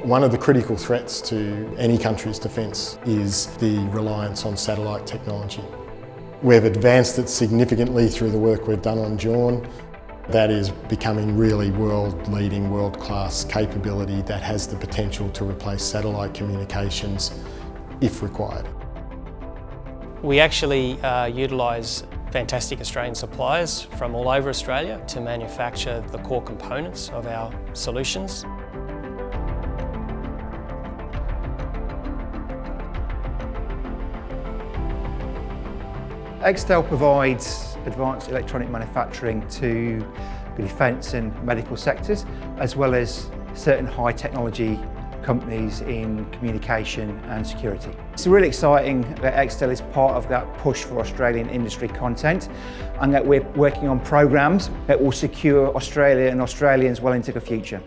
One of the critical threats to any country's defence is the reliance on satellite technology. We've advanced it significantly through the work we've done on Dawn. That is becoming really world-leading, world-class capability that has the potential to replace satellite communications if required. We actually utilise fantastic Australian suppliers from all over Australia to manufacture the core components of our solutions. Extel provides advanced electronic manufacturing to the defence and medical sectors, as well as certain high technology companies in communication and security. It's really exciting that Extel is part of that push for Australian industry content, and that we're working on programs that will secure Australia and Australians well into the future.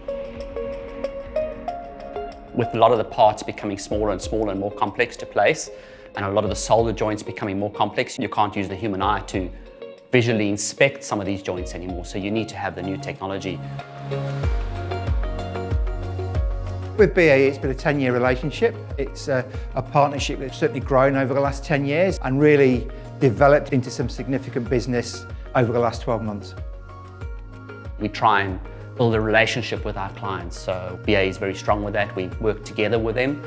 With a lot of the parts becoming smaller and smaller and more complex to place, and a lot of the solder joints becoming more complex, you can't use the human eye to visually inspect some of these joints anymore, so you need to have the new technology. With BAE, it's been a 10-year relationship. It's a partnership that's certainly grown over the last 10 years and really developed into some significant business over the last 12 months. We try and build a relationship with our clients, so BAE is very strong with that. We work together with them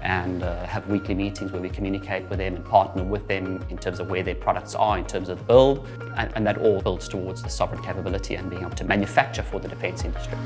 and have weekly meetings where we communicate with them and partner with them in terms of where their products are, in terms of the build, and that all builds towards the sovereign capability and being able to manufacture for the defence industry.